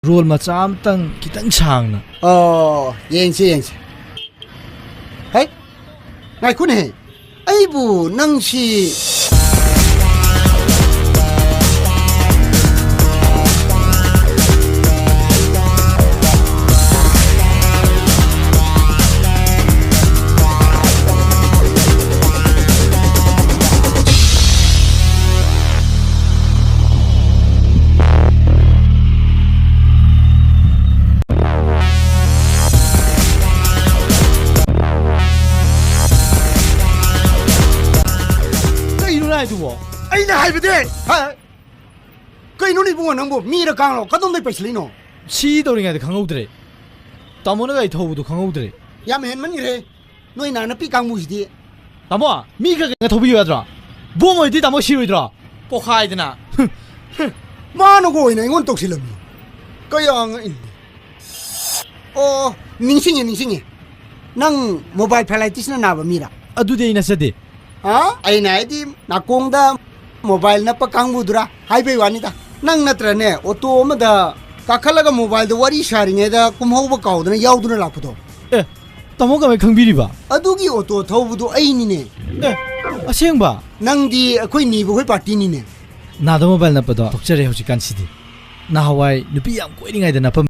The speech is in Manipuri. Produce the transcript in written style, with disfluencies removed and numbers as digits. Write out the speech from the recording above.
ꯔꯣꯜ ꯃꯆꯥ ꯑꯃꯇꯪ ꯈꯤꯇꯪ ꯁꯥꯡꯅ. ꯌꯦꯡꯁꯤ. ꯍꯩ, ꯉꯥꯏꯈꯣꯅꯦ. ꯑꯩꯕꯨ ꯅꯪꯁꯤ ꯑꯩꯅ ꯍꯥꯏꯕꯗꯤ ꯀꯩꯅꯣ ꯏꯕꯨꯡꯉꯣ ꯅꯪꯕꯨ ꯃꯤꯔ ꯀꯥꯡꯂꯣ ꯀꯗꯣꯝꯗꯩ ꯄꯩꯁꯤꯜꯂꯤꯅꯣ? ꯁꯤ ꯇꯧꯔꯤꯉꯩꯗ ꯈꯪꯍꯧꯗ꯭ꯔꯦ. ꯇꯥꯃꯣꯅ ꯒꯥꯔꯤ ꯊꯧꯕꯗꯣ ꯈꯪꯍꯧꯗ꯭ꯔꯦ. ꯌꯥꯝ ꯍꯦꯟꯃꯟꯈ꯭ꯔꯦ ꯅꯣꯏ ꯅꯥꯅꯄꯤ ꯀꯥꯡꯕꯨꯁꯤꯗꯤ. ꯇꯥꯃꯣ ꯃꯤ ꯈꯔ ꯊꯧꯕꯤꯌꯨ ꯌꯥꯗ꯭ꯔꯣ? ꯕꯣꯝ ꯑꯣꯏꯗꯤ ꯇꯥꯃꯣ ꯁꯤꯔꯣꯏꯗ꯭ꯔꯣ? ꯄꯣꯈꯥꯏꯗꯅ. ꯃꯥꯅꯒ ꯑꯣꯏꯅ ꯑꯩꯉꯣꯟꯗ ꯇꯧꯁꯤꯜꯂꯝꯃꯤ. ꯀꯌꯥ ꯉꯛꯏꯅꯤ. ꯑꯣ, ꯅꯤꯡꯁꯤꯡꯉꯦ. ꯅꯪ ꯃꯣꯕꯥꯏꯜ ꯐꯦꯂꯥꯏꯇꯤꯁꯅ ꯅꯥꯕ ꯃꯤꯔꯥ? ꯑꯗꯨꯗꯤ ꯑꯩ ꯅꯠꯆꯗꯦ. ꯑꯩꯅ ꯍꯥꯏꯗꯤ ꯅꯥꯀꯣꯡꯗ ꯃꯣꯕꯥꯏꯜ ꯅꯞꯄ ꯀꯥꯡꯕꯨꯗꯨꯔꯥ ꯍꯥꯏꯕꯩ ꯋꯥꯅꯤꯗ. ꯅꯪ ꯅꯠꯇ꯭ꯔꯅꯦ ꯑꯣꯇꯣ ꯑꯃꯗ ꯀꯥꯈꯠꯂꯒ ꯃꯣꯕꯥꯏꯜꯗ ꯋꯥꯔꯤ ꯁꯥꯔꯤꯉꯩꯗ ꯀꯨꯝꯍꯧꯕ ꯀꯥꯎꯗꯅ ꯌꯥꯎꯗꯨꯅ ꯂꯥꯛꯄꯗꯣ? ꯇꯥꯃꯣ ꯀꯃꯥꯏ ꯈꯪꯕꯤꯔꯤꯕ? ꯑꯗꯨꯒꯤ ꯑꯣꯇꯣ ꯊꯧꯕꯗꯣ ꯑꯩꯅꯤꯅꯦ. ꯑꯁꯦꯡꯕ? ꯅꯪꯗꯤ ꯑꯩꯈꯣꯏ ꯅꯤꯕꯈꯣꯏ ꯄꯥꯔꯇꯤꯅꯤꯅꯦ. ꯅꯥꯗ ꯃꯣꯕꯥꯏꯜ ꯅꯞꯄꯗꯣ ꯊꯣꯛꯆꯔꯦ ꯍꯧꯖꯤꯛꯀꯥꯟꯁꯤꯗꯤ. ꯅꯍꯥꯟꯋꯥꯏ ꯅꯨꯄꯤ ꯌꯥꯝ ꯀꯣꯏꯔꯤꯉꯩꯗ ꯅꯞꯄꯝ